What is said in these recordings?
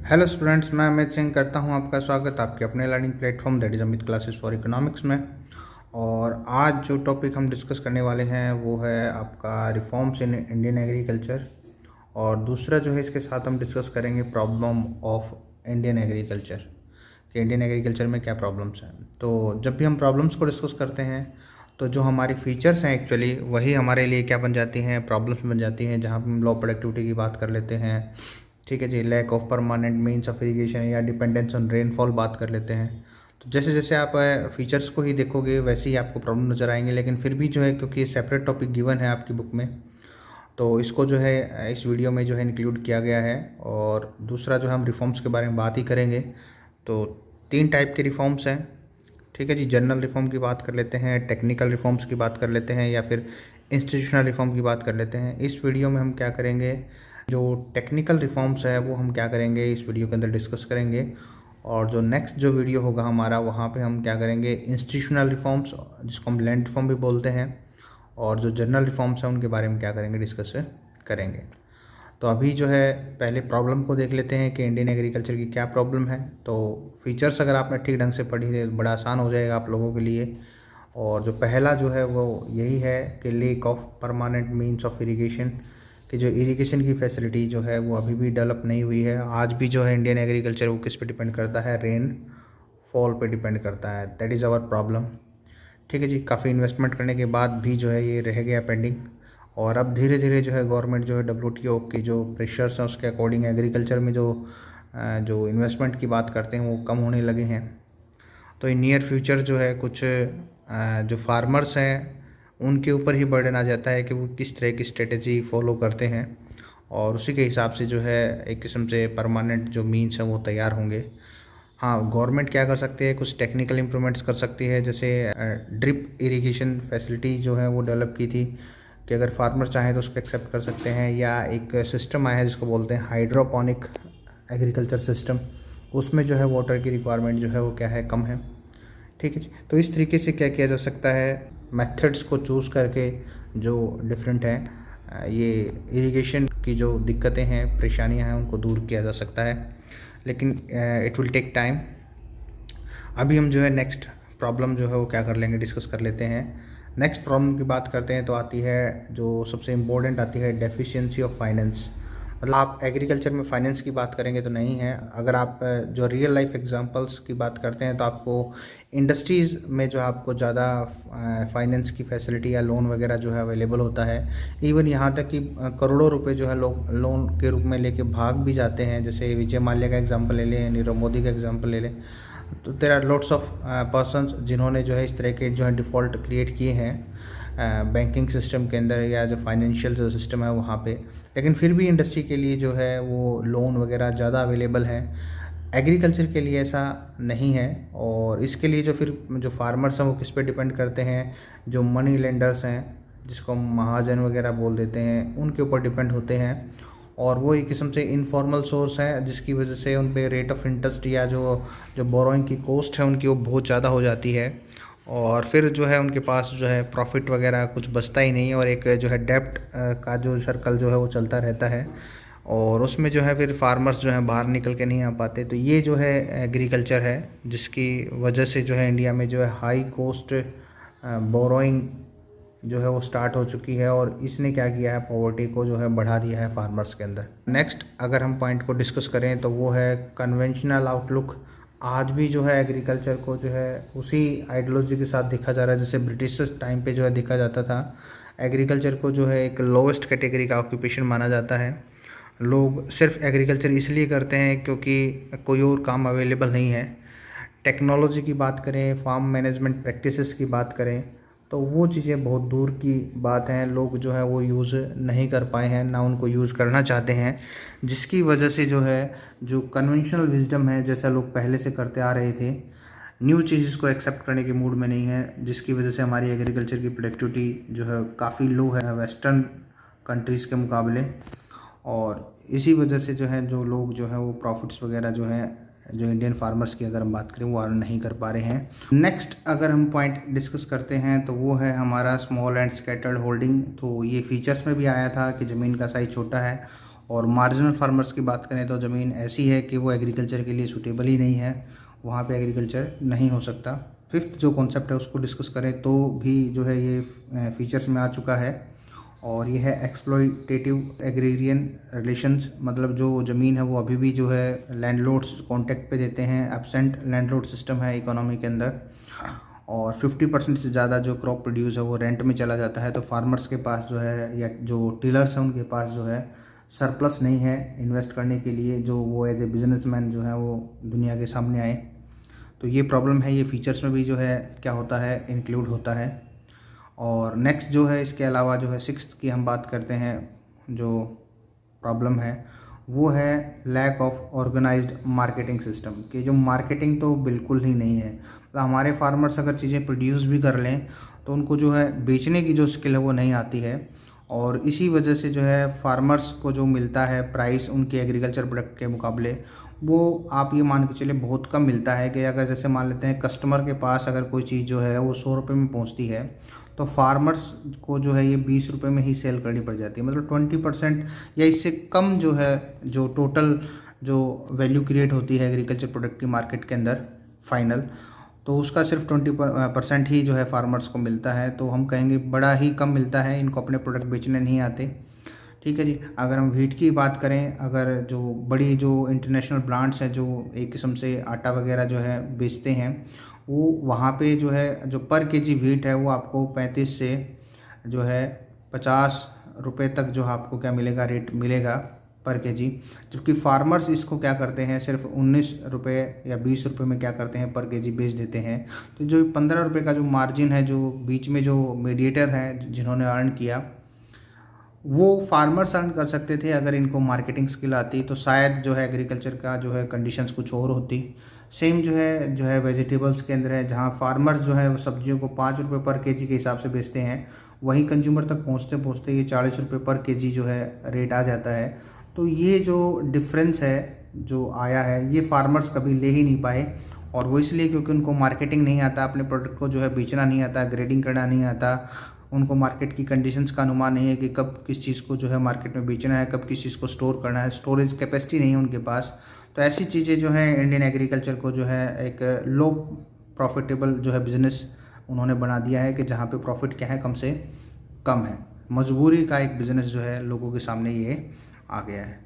Hello students, मैं अमित सिंह करता हूं आपका स्वागत आपके अपने learning platform that is Amit classes for economics में। और आज जो टॉपिक हम डिस्कस करने वाले हैं वो है आपका रिफॉर्म्स इन इंडियन एग्रीकल्चर। और दूसरा जो है इसके साथ हम डिस्कस करेंगे प्रॉब्लम ऑफ इंडियन एग्रीकल्चर कि इंडियन एग्रीकल्चर में क्या प्रॉब्लम्स हैं। तो जब भी हम प्रॉब्लम्स को डिस्कस करते हैं तो जो हमारी फीचर्स हैं एक्चुअली वही हमारे लिए क्या बन जाती हैं, प्रॉब्लम्स बन जाती हैं। जहाँ हम लो प्रोडक्टिविटी की बात कर लेते हैं, ठीक है जी, lack of permanent means of irrigation या डिपेंडेंस ऑन रेनफॉल बात कर लेते हैं। तो जैसे जैसे आप फीचर्स को ही देखोगे वैसे ही आपको प्रॉब्लम नज़र आएंगे। लेकिन फिर भी जो है, क्योंकि ये सेपरेट टॉपिक गिवन है आपकी बुक में, तो इसको जो है इस वीडियो में जो है इंक्लूड किया गया है। और दूसरा जो हम रिफॉर्म्स के बारे में बात ही करेंगे। तो 3 टाइप के रिफॉर्म्स हैं, ठीक है जी। जनरल रिफॉर्म की बात कर लेते हैं, टेक्निकल रिफॉर्म्स की बात कर लेते हैं, या फिर इंस्टीट्यूशनल रिफॉर्म की बात कर लेते हैं। इस वीडियो में हम क्या करेंगे, जो टेक्निकल रिफॉर्म्स है वो हम क्या करेंगे इस वीडियो के अंदर डिस्कस करेंगे। और जो नेक्स्ट जो वीडियो होगा हमारा, वहाँ पे हम क्या करेंगे इंस्टीट्यूशनल रिफॉर्म्स, जिसको हम लैंड रिफॉर्म भी बोलते हैं, और जो जनरल रिफॉर्म्स हैं उनके बारे में क्या करेंगे, डिस्कस करेंगे। तो अभी जो है पहले प्रॉब्लम को देख लेते हैं कि इंडियन एग्रीकल्चर की क्या प्रॉब्लम है। तो फीचर्स अगर आपने ठीक ढंग से पढ़ी है बड़ा आसान हो जाएगा आप लोगों के लिए। और जो पहला जो है वो यही है कि lake of permanent means of irrigation, कि जो इरिगेशन की फैसिलिटी जो है वो अभी भी डेवलप नहीं हुई है। आज भी जो है इंडियन एग्रीकल्चर वो किस पे डिपेंड करता है, रेन फॉल पे डिपेंड करता है। दैट इज़ आवर प्रॉब्लम, ठीक है जी। काफ़ी इन्वेस्टमेंट करने के बाद भी जो है ये रह गया पेंडिंग। और अब धीरे धीरे जो है गवर्नमेंट जो है WTO की जो प्रेशर्स हैं उसके अकॉर्डिंग एग्रीकल्चर में जो इन्वेस्टमेंट की बात करते हैं वो कम होने लगे हैं। तो इन नियर फ्यूचर जो है कुछ जो फार्मर्स हैं उनके ऊपर ही बर्डन आ जाता है कि वो किस तरह की स्ट्रेटजी फॉलो करते हैं, और उसी के हिसाब से जो है एक किस्म से परमानेंट जो मीन्स हैं वो तैयार होंगे। हाँ, गवर्नमेंट क्या कर सकती है, कुछ टेक्निकल इम्प्रूवमेंट्स कर सकती है। जैसे ड्रिप इरिगेशन फैसिलिटी जो है वो डेवलप की थी कि अगर फार्मर चाहे तो उसको एक्सेप्ट कर सकते हैं, या एक सिस्टम आया है जिसको बोलते हैं हाइड्रोपोनिक एग्रीकल्चर सिस्टम। उसमें जो है वाटर की रिक्वायरमेंट जो है वो क्या है, कम है, ठीक है जी। तो इस तरीके से क्या किया जा सकता है, मेथड्स को चूज़ करके जो डिफरेंट हैं ये इरिगेशन की जो दिक्कतें हैं, परेशानियां हैं, उनको दूर किया जा सकता है। लेकिन इट विल टेक टाइम। अभी हम जो है नेक्स्ट प्रॉब्लम जो है वो क्या कर लेंगे, डिस्कस कर लेते हैं। नेक्स्ट प्रॉब्लम की बात करते हैं तो आती है जो सबसे इम्पोर्टेंट आती है डेफिशिएंसी ऑफ फाइनेंस। मतलब आप एग्रीकल्चर में फाइनेंस की बात करेंगे तो नहीं है। अगर आप जो रियल लाइफ एग्जांपल्स की बात करते हैं तो आपको इंडस्ट्रीज़ में जो आपको ज़्यादा फाइनेंस की फैसिलिटी या लोन वगैरह जो है अवेलेबल होता है। इवन यहाँ तक कि करोड़ों रुपए जो है लोग लोन के रूप में लेके भाग भी जाते हैं। जैसे विजय माल्या का एग्जाम्पल ले लें, नीरव मोदी का एग्जाम्पल ले लें। तो there are lots of persons जिन्होंने जो है इस तरह के जो है डिफ़ॉल्ट क्रिएट किए हैं बैंकिंग सिस्टम के अंदर या जो फाइनेंशियल जो सिस्टम है वहाँ पे। लेकिन फिर भी इंडस्ट्री के लिए जो है वो लोन वगैरह ज़्यादा अवेलेबल है। एग्रीकल्चर के लिए ऐसा नहीं है। और इसके लिए जो फार्मर्स हैं वो किस पे डिपेंड करते हैं, जो मनी लेंडर्स हैं जिसको हम महाजन वगैरह बोल देते हैं, उनके ऊपर डिपेंड होते हैं। और वो एक किस्म से इनफॉर्मल सोर्स है जिसकी वजह से उन पे रेट ऑफ इंटरेस्ट या जो जो बोरोइंग की कॉस्ट है उनकी वो बहुत ज़्यादा हो जाती है। और फिर जो है उनके पास जो है प्रॉफिट वगैरह कुछ बचता ही नहीं है, और एक जो है डेब्ट का जो सर्कल जो है वो चलता रहता है। और उसमें जो है फिर फार्मर्स जो है बाहर निकल के नहीं आ पाते। तो ये जो है एग्रीकल्चर है जिसकी वजह से जो है इंडिया में जो है हाई कॉस्ट बोरोइंग जो है वो स्टार्ट हो चुकी है। और इसने क्या किया है, पॉवर्टी को जो है बढ़ा दिया है फार्मर्स के अंदर। नेक्स्ट अगर हम पॉइंट को डिस्कस करें तो वो है कन्वेंशनल आउटलुक। आज भी जो है एग्रीकल्चर को जो है उसी आइडियोलॉजी के साथ देखा जा रहा है जैसे ब्रिटिश टाइम पे जो है देखा जाता था। एग्रीकल्चर को जो है एक लोवेस्ट कैटेगरी का ऑक्यूपेशन माना जाता है। लोग सिर्फ एग्रीकल्चर इसलिए करते हैं क्योंकि कोई और काम अवेलेबल नहीं है। टेक्नोलॉजी की बात करें, फार्म मैनेजमेंट प्रैक्टिसेस की बात करें, तो वो चीज़ें बहुत दूर की बात हैं। लोग जो है वो यूज़ नहीं कर पाए हैं, ना उनको यूज़ करना चाहते हैं, जिसकी वजह से जो है जो कन्वेंशनल विजडम है जैसा लोग पहले से करते आ रहे थे, न्यू चीज़ को एक्सेप्ट करने के मूड में नहीं है, जिसकी वजह से हमारी एग्रीकल्चर की प्रोडक्टिविटी जो है काफ़ी लो है वेस्टर्न कंट्रीज़ के मुकाबले। और इसी वजह से जो है जो लोग जो है वो प्रॉफिट्स वगैरह जो है जो इंडियन फार्मर्स की अगर हम बात करें वो अर्न नहीं कर पा रहे हैं। नेक्स्ट अगर हम पॉइंट डिस्कस करते हैं तो वो है हमारा स्मॉल एंड स्कैटर्ड होल्डिंग। तो ये फीचर्स में भी आया था कि ज़मीन का साइज छोटा है और मार्जिनल फार्मर्स की बात करें तो ज़मीन ऐसी है कि वो एग्रीकल्चर के लिए सूटेबल ही नहीं है, वहाँ पे एग्रीकल्चर नहीं हो सकता। फिफ्थ जो कॉन्सेप्ट है उसको डिस्कस करें तो भी जो है ये फीचर्स में आ चुका है, और ये है एक्सप्लॉयटेटिव एग्रेरियन रिलेशंस। मतलब जो ज़मीन है वो अभी भी जो है लैंडलॉर्ड्स कॉन्टैक्ट पे देते हैं, एब्सेंट लैंडलॉर्ड सिस्टम है इकोनॉमी के अंदर, और 50% से ज़्यादा जो क्रॉप प्रोड्यूस है वो रेंट में चला जाता है। तो फार्मर्स के पास जो है या जो टीलर्स हैं उनके पास जो है सरप्लस नहीं है इन्वेस्ट करने के लिए, जो वो एज ए बिजनेसमैन जो है वो दुनिया के सामने आए। तो ये प्रॉब्लम है, ये फीचर्स में भी जो है क्या होता है, इंक्लूड होता है। और नेक्स्ट जो है इसके अलावा जो है सिक्स्थ की हम बात करते हैं, जो प्रॉब्लम है वो है lack of organised marketing system. कि जो मार्केटिंग तो बिल्कुल ही नहीं है। मतलब हमारे फार्मर्स अगर चीज़ें प्रोड्यूस भी कर लें तो उनको जो है बेचने की जो स्किल है वो नहीं आती है, और इसी वजह से जो है फार्मर्स को जो मिलता है प्राइस उनके एग्रीकल्चर प्रोडक्ट के मुकाबले, वो आप ये मान के चले बहुत कम मिलता है। कि अगर जैसे मान लेते हैं कस्टमर के पास अगर कोई चीज़ जो है वो 100 रुपये में पहुंचती है तो फार्मर्स को जो है ये 20 रुपये में ही सेल करनी पड़ जाती है। मतलब 20% या इससे कम जो है जो टोटल जो वैल्यू क्रिएट होती है एग्रीकल्चर प्रोडक्ट की मार्केट के अंदर फाइनल, तो उसका सिर्फ 20% ही जो है फार्मर्स को मिलता है। तो हम कहेंगे बड़ा ही कम मिलता है, इनको अपने प्रोडक्ट बेचने नहीं आते। ठीक है जी। अगर हम व्हीट की बात करें, अगर जो बड़ी जो इंटरनेशनल ब्रांड्स हैं जो एक किस्म से आटा वगैरह जो है बेचते हैं, वो वहाँ पे जो है जो पर केजी व्हीट है वो आपको 35 से जो है 50 रुपये तक जो आपको क्या मिलेगा, रेट मिलेगा पर केजी। जबकि फार्मर्स इसको क्या करते हैं, सिर्फ 19 रुपये या 20 रुपये में क्या करते हैं, पर केजी बेच देते हैं। तो जो 15 रुपये का जो मार्जिन है, जो बीच में जो मीडिएटर है जिन्होंने अर्न किया, वो फार्मर्स अर्न कर सकते थे। अगर इनको मार्केटिंग स्किल आती तो शायद जो है एग्रीकल्चर का जो है कंडीशंस कुछ और होती। सेम जो है वेजिटेबल्स के अंदर है, जहाँ फार्मर्स जो है वो सब्जियों को 5 रुपये पर केजी के हिसाब से बेचते हैं, वहीं कंज्यूमर तक पहुँचते पहुँचते ये 40 रुपये पर केजी जो है रेट आ जाता है। तो ये जो डिफरेंस है जो आया है, ये फार्मर्स कभी ले ही नहीं पाए, और वो इसलिए क्योंकि उनको मार्केटिंग नहीं आता, अपने प्रोडक्ट को जो है बेचना नहीं आता, ग्रेडिंग करना नहीं आता, उनको मार्केट की कंडीशंस का अनुमान नहीं है कि कब किस चीज़ को जो है मार्केट में बेचना है, कब किस चीज़ को स्टोर करना है, स्टोरेज कैपेसिटी नहीं है उनके पास। तो ऐसी चीज़ें जो है इंडियन एग्रीकल्चर को जो है एक लो प्रॉफिटेबल जो है बिज़नेस उन्होंने बना दिया है, कि जहाँ पे प्रॉफिट क्या है, कम से कम है। मजबूरी का एक बिज़नेस जो है लोगों के सामने ये आ गया है।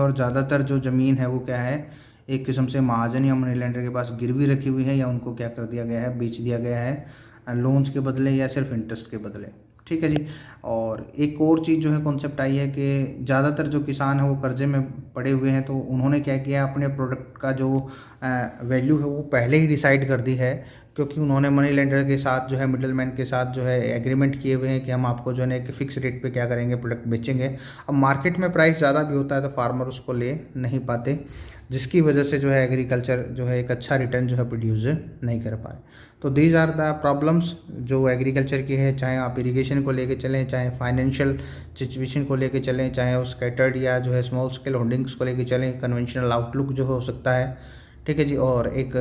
और ज़्यादातर जो ज़मीन है वो क्या है, एक किस्म से महाजन या मनी लेंडर के पास गिरवी रखी हुई है, या उनको क्या कर दिया गया है, बेच दिया गया है लोन्स के बदले या सिर्फ इंटरेस्ट के बदले। ठीक है जी। और एक और चीज़ जो है कॉन्सेप्ट आई है कि ज़्यादातर जो किसान है वो कर्जे में पड़े हुए हैं, तो उन्होंने क्या किया, अपने प्रोडक्ट का जो वैल्यू है वो पहले ही डिसाइड कर दी है, क्योंकि उन्होंने मनी लेंडर के साथ जो है मिडल मैन के साथ जो है एग्रीमेंट किए हुए हैं कि हम आपको जो है एक फिक्स रेट पे क्या करेंगे, प्रोडक्ट बेचेंगे। अब मार्केट में प्राइस ज़्यादा भी होता है तो फार्मर उसको ले नहीं पाते, जिसकी वजह से जो है एग्रीकल्चर जो है एक अच्छा रिटर्न जो है प्रोड्यूस नहीं कर पाए। तो दीज आर द प्रॉब्लम्स जो एग्रीकल्चर की है, चाहे आप इरिगेशन को लेके चलें, चाहे फाइनेंशियल सिचुएशन को लेके चलें, चाहे उस स्कैटर्ड या जो है स्मॉल स्केल होल्डिंग्स को लेके चलें, कन्वेंशनल आउटलुक जो हो सकता है। ठीक है जी। और एक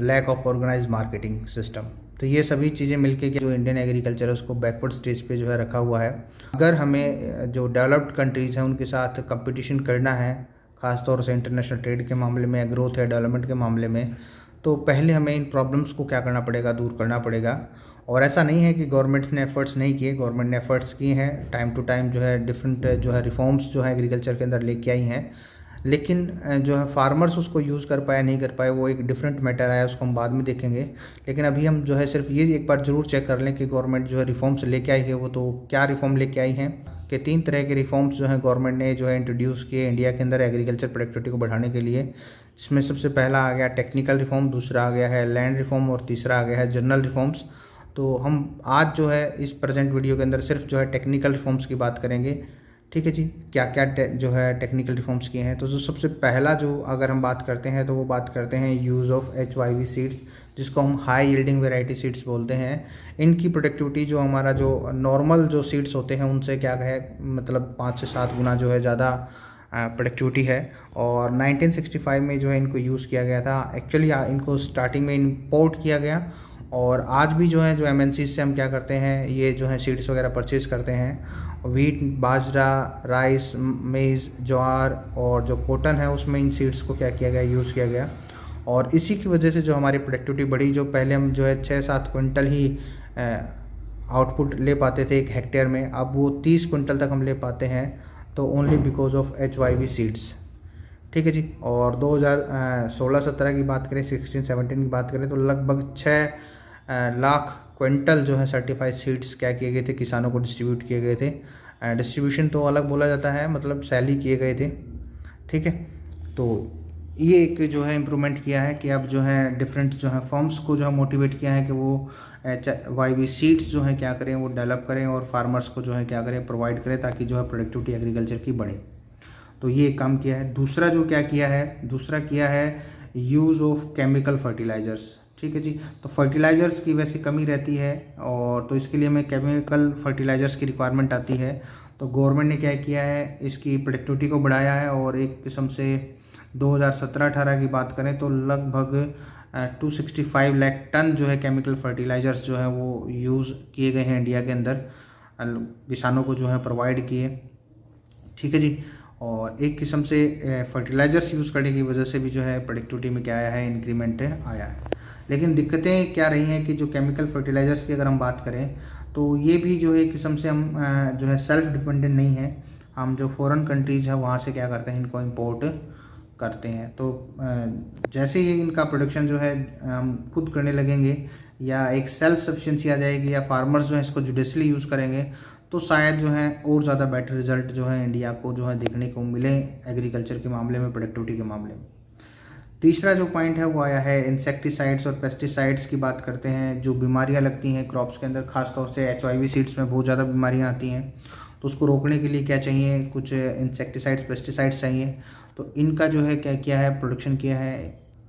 lack of organise marketing system. तो ये सभी चीज़ें मिलके जो इंडियन एग्रीकल्चर है उसको बैकवर्ड स्टेज पे जो है रखा हुआ है। अगर हमें जो डेवलप्ड कंट्रीज़ हैं उनके साथ कंपटीशन करना है, ख़ासतौर से इंटरनेशनल ट्रेड के मामले में, ग्रोथ या डेवलपमेंट के मामले में, तो पहले हमें इन प्रॉब्लम्स को क्या करना पड़ेगा, दूर करना पड़ेगा। और ऐसा नहीं है कि गवर्नमेंट ने एफर्ट्स नहीं किए, गवर्नमेंट ने एफर्ट्स किए हैं, टाइम टू टाइम जो है डिफरेंट जो है रिफॉर्म्स जो है एग्रीकल्चर के अंदर लेके आई हैं, लेकिन जो है फार्मर्स उसको यूज़ कर पाए नहीं कर पाए वो एक डिफरेंट मैटर है, उसको हम बाद में देखेंगे। लेकिन अभी हम जो है सिर्फ ये एक बार ज़रूर चेक कर लें कि गवर्नमेंट जो है रिफॉर्म्स लेके आई है, वो तो क्या रिफॉर्म लेके आई हैं। कि 3 तरह के रिफॉर्म्स जो है गवर्नमेंट ने जो है इंट्रोड्यूस किए इंडिया के अंदर एग्रीकल्चर प्रोडक्टिविटी को बढ़ाने के लिए, जिसमें सबसे पहला आ गया टेक्निकल रिफॉर्म, दूसरा आ गया है लैंड रिफॉर्म, और तीसरा आ गया है जनरल रिफॉर्म्स। तो हम आज जो है इस प्रेजेंट वीडियो के अंदर सिर्फ जो है टेक्निकल रिफॉर्म्स की बात करेंगे। ठीक है जी। क्या क्या जो है टेक्निकल रिफॉर्म्स किए हैं, तो जो सबसे पहला जो अगर हम बात करते हैं तो वो बात करते हैं यूज़ ऑफ HYV सीड्स, जिसको हम हाई यील्डिंग वेराइटी सीड्स बोलते हैं। इनकी प्रोडक्टिविटी जो हमारा जो नॉर्मल जो सीड्स होते हैं उनसे क्या है, मतलब 5 से 7 गुना जो है ज़्यादा प्रोडक्टिविटी है। और 1965 में जो है इनको यूज़ किया गया था। एक्चुअली इनको स्टार्टिंग में इंपोर्ट किया गया, और आज भी जो है जो MNCs से हम क्या करते हैं, ये जो है सीड्स वगैरह परचेज़ करते हैं, वीट, बाजरा, राइस, मेज़, ज्वार और जो कॉटन है उसमें इन सीड्स को क्या किया गया, यूज़ किया गया। और इसी की वजह से जो हमारी प्रोडक्टिविटी बढ़ी। जो पहले हम जो है 6-7 क्विंटल ही आउटपुट ले पाते थे 1 हेक्टेयर में, अब वो 30 क्विंटल तक हम ले पाते हैं, तो only because of HYV seeds. ठीक है जी। और 2016-17 की बात करें, 16-17 की बात करें तो लगभग 6 लाख क्विंटल जो है सर्टिफाइड सीड्स क्या किए गए थे, किसानों को डिस्ट्रीब्यूट किए गए थे। डिस्ट्रीब्यूशन तो अलग बोला जाता है, मतलब सेल ही किए गए थे। ठीक है, तो ये एक जो है इम्प्रूवमेंट किया है कि अब जो है डिफरेंट जो है फर्म्स को जो है मोटिवेट किया है कि वो HYV सीड्स जो है क्या करें, वो डेवलप करें और फार्मर्स को जो है क्या करें, प्रोवाइड करें, ताकि जो है प्रोडक्टिविटी एग्रीकल्चर की बढ़े। तो ये काम किया है। दूसरा जो क्या किया है, दूसरा किया है यूज़ ऑफ केमिकल फर्टिलाइज़र्स। ठीक है जी। तो फर्टिलाइज़र्स की वैसे कमी रहती है, और तो इसके लिए हमें केमिकल फर्टिलाइज़र्स की रिक्वायरमेंट आती है। तो गवर्नमेंट ने क्या किया है, इसकी प्रोडक्टिविटी को बढ़ाया है, और एक किस्म से 2017-18 की बात करें तो लगभग 265 लाख टन जो है केमिकल फर्टिलाइज़र्स जो है वो यूज़ किए गए हैं इंडिया के अंदर, किसानों को जो है प्रोवाइड किए। ठीक है जी। और एक किस्म से फर्टिलाइज़र्स यूज़ करने की वजह से भी जो है प्रोडक्टिविटी में क्या आया है, इंक्रीमेंट आया है। लेकिन दिक्कतें क्या रही हैं कि जो केमिकल फर्टिलाइज़र्स की अगर हम बात करें तो ये भी जो है एक किस्म से हम जो है सेल्फ डिपेंडेंट नहीं है। हम जो फॉरेन कंट्रीज़ है वहाँ से क्या करते हैं, इनको इम्पोर्ट करते हैं। तो जैसे ही इनका प्रोडक्शन जो है हम खुद करने लगेंगे, या एक सेल्फ सफिशिएंसी आ जाएगी, या फार्मर्स जो है इसको जुडिशली यूज़ करेंगे, तो शायद जो है और ज़्यादा बेटर रिजल्ट जो है इंडिया को जो है देखने को मिले एग्रीकल्चर के मामले में, प्रोडक्टिविटी के मामले में। तीसरा जो पॉइंट है वो आया है इंसेक्टिसाइड्स और पेस्टिसाइड्स की बात करते हैं। जो बीमारियां लगती हैं क्रॉप्स के अंदर, खासतौर से HYV सीड्स में बहुत ज़्यादा बीमारियां आती हैं, तो उसको रोकने के लिए क्या चाहिए, कुछ इंसेक्टिसाइड्स, पेस्टिसाइड्स चाहिए। तो इनका जो है क्या किया है, प्रोडक्शन किया है,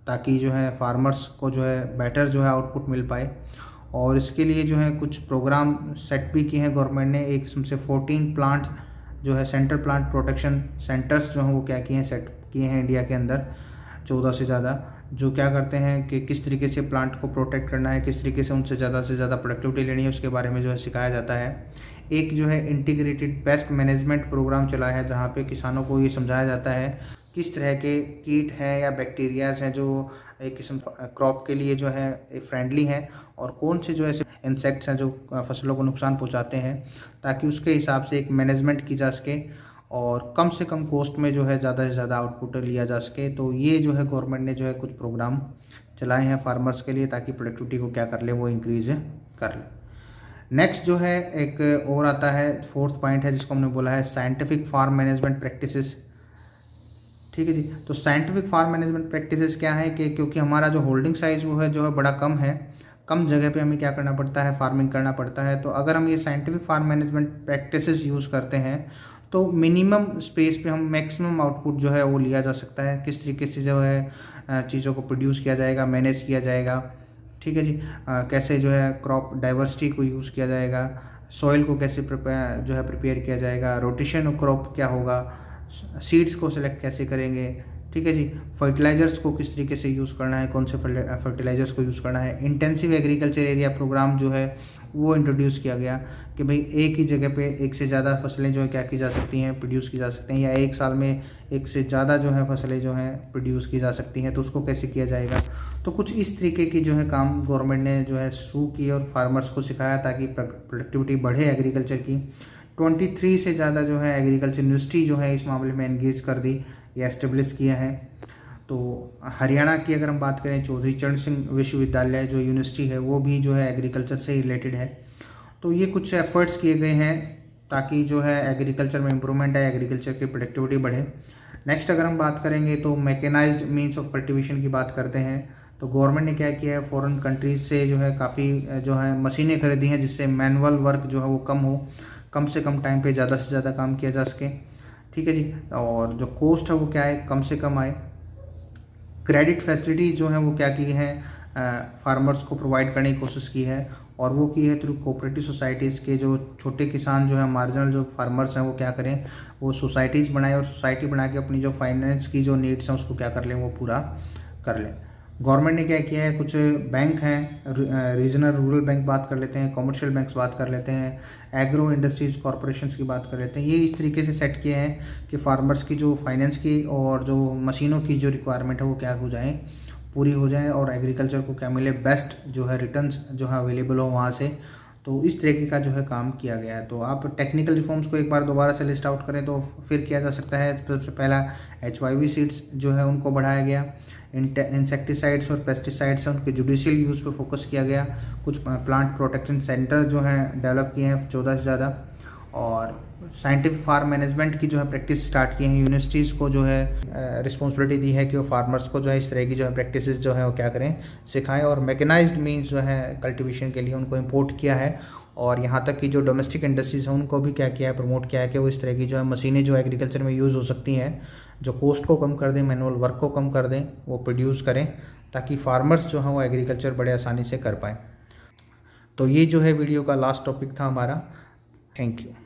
ताकि जो है फार्मर्स को जो है बेटर जो है आउटपुट मिल पाए। और इसके लिए जो है कुछ प्रोग्राम सेट भी किए हैं गवर्नमेंट ने। एक किस्म से 14 प्लांट जो है सेंट्रल प्लांट प्रोटेक्शन सेंटर्स जो हैं वो क्या किए हैं, सेट किए हैं इंडिया के अंदर 14 से ज़्यादा, जो क्या करते हैं कि किस तरीके से प्लांट को प्रोटेक्ट करना है, किस तरीके से उनसे ज़्यादा प्रोडक्टिविटी लेनी है, उसके बारे में जो है सिखाया जाता है। एक जो है इंटीग्रेटेड पेस्ट मैनेजमेंट प्रोग्राम चला है, जहाँ पे किसानों को ये समझाया जाता है किस तरह के कीट हैं या बैक्टीरियाज हैं जो एक किस्म क्रॉप के लिए जो है फ्रेंडली हैं, और कौन से जो ऐसे इंसेक्ट्स हैं जो फसलों को नुकसान पहुंचाते हैं, ताकि उसके हिसाब से एक मैनेजमेंट की जा सके और कम से कम कॉस्ट में जो है ज़्यादा से ज़्यादा आउटपुट लिया जा सके। तो ये जो है गवर्नमेंट ने जो है कुछ प्रोग्राम चलाए हैं फार्मर्स के लिए, ताकि प्रोडक्टिविटी को क्या कर ले, वो इंक्रीज़ कर ले। नेक्स्ट जो है एक और आता है, 4th पॉइंट है, जिसको हमने बोला है साइंटिफिक फार्म मैनेजमेंट प्रैक्टिसेस। ठीक है जी। तो साइंटिफिक फार्म मैनेजमेंट प्रैक्टिसेस क्या है कि क्योंकि हमारा जो होल्डिंग साइज़ वो है जो है बड़ा कम है, कम जगह पे हमें क्या करना पड़ता है, फार्मिंग करना पड़ता है। तो अगर हम ये scientific farm management practices use करते हैं तो मिनिमम स्पेस पे हम मैक्सिमम आउटपुट जो है वो लिया जा सकता है। किस तरीके से जो है चीज़ों को प्रोड्यूस किया जाएगा, मैनेज किया जाएगा। ठीक है जी। कैसे जो है क्रॉप डाइवर्सिटी को यूज़ किया जाएगा, सॉइल को कैसे जो है प्रिपेयर किया जाएगा, रोटेशन ऑफ क्रॉप क्या होगा, सीड्स को सिलेक्ट कैसे करेंगे। ठीक है जी। फर्टिलाइज़र्स को किस तरीके से यूज़ करना है, कौन से फर्टिलाइज़र्स को यूज़ करना है। इंटेंसिव एग्रीकल्चर एरिया प्रोग्राम जो है वो इंट्रोड्यूस किया गया कि भाई एक ही जगह पे एक से ज़्यादा फसलें जो है क्या की जा सकती हैं, प्रोड्यूस की जा सकती हैं, या एक साल में एक से ज़्यादा जो है फसलें जो हैं प्रोड्यूस की जा सकती हैं, तो उसको कैसे किया जाएगा। तो कुछ इस तरीके की जो है काम गवर्नमेंट ने जो है शुरू की और फार्मर्स को सिखाया, ताकि प्रोडक्टिविटी बढ़े एग्रीकल्चर की। 23 से ज़्यादा जो है एग्रीकल्चर यूनिवर्सिटी जो है इस मामले में एंगेज कर दी या एस्टेब्लिश किया है। तो हरियाणा की अगर हम बात करें, चौधरी चरण सिंह विश्वविद्यालय जो यूनिवर्सिटी है वो भी जो है एग्रीकल्चर से रिलेटेड है। तो ये कुछ एफर्ट्स किए गए हैं ताकि जो है एग्रीकल्चर में इम्प्रूवमेंट आए, एग्रीकल्चर की प्रोडक्टिविटी बढ़े। नेक्स्ट अगर हम बात करेंगे तो मैकेनाइज्ड मीन्स ऑफ कल्टीवेशन की बात करते हैं। तो गवर्नमेंट ने क्या किया है, फॉरेन कंट्रीज से जो है काफ़ी जो है मशीनें खरीदी हैं, जिससे मैनुअल वर्क जो है वो कम हो, कम से कम टाइम पे ज़्यादा से ज़्यादा काम किया जा सके। ठीक है जी। और जो कॉस्ट है वो क्या है, कम से कम आए। क्रेडिट फैसिलिटीज़ जो हैं वो क्या की हैं, फार्मर्स को प्रोवाइड करने की कोशिश की है, और वो की है थ्रू कोऑपरेटिव सोसाइटीज़ के। जो छोटे किसान जो है, मार्जिनल जो फार्मर्स हैं, वो क्या करें, वो सोसाइटीज़ बनाए, और सोसाइटी बना के अपनी जो फाइनेंस की जो नीड्स हैं उसको क्या कर लें, वो पूरा कर लें। गवर्नमेंट ने क्या किया है, कुछ बैंक हैं, रीजनल रूरल बैंक बात कर लेते हैं, कमर्शियल बैंक्स बात कर लेते हैं, एग्रो इंडस्ट्रीज कॉरपोरेशंस की बात कर लेते हैं। ये इस तरीके से सेट किए हैं कि फार्मर्स की जो फाइनेंस की और जो मशीनों की जो रिक्वायरमेंट है वो क्या हो जाए, पूरी हो जाए, और एग्रीकल्चर को क्या मिले, बेस्ट जो है रिटर्न्स जो है अवेलेबल हो वहाँ से। तो इस तरीके का जो है काम किया गया है। तो आप टेक्निकल रिफॉर्म्स को एक बार दोबारा से लिस्ट आउट करें तो फिर किया जा सकता है। सबसे पहला HYV सीड्स जो है उनको बढ़ाया गया, इंसेक्टिसाइड्स और पेस्टिसाइड्स हैं उनके जुडिशियल यूज़ पर फोकस किया गया, कुछ प्लांट प्रोटेक्शन सेंटर जो हैं डेवलप किए हैं 14 से ज़्यादा, और साइंटिफिक फार्म मैनेजमेंट की जो है प्रैक्टिस स्टार्ट की है। यूनिवर्सिटीज़ को जो है रिस्पॉन्सिबिलिटी दी है कि वो फार्मर्स को जो है इस तरह की जो है प्रैक्टिस जो है वो क्या करें, सिखाएं, और मैकेनाइज्ड मीन्स जो है कल्टीवेशन के लिए उनको इंपोर्ट किया है। और यहाँ तक कि जो डोमेस्टिक इंडस्ट्रीज़ हैं उनको भी क्या किया है, प्रमोट किया है कि वो इस तरह की जो है मशीनें जो एग्रीकल्चर में यूज़ हो सकती हैं, जो कॉस्ट को कम कर दें, मैनुअल वर्क को कम कर दें, वो प्रोड्यूस करें, ताकि फार्मर्स जो हैं वो एग्रीकल्चर बड़े आसानी से कर पाएँ। तो ये जो है वीडियो का लास्ट टॉपिक था हमारा। Thank you.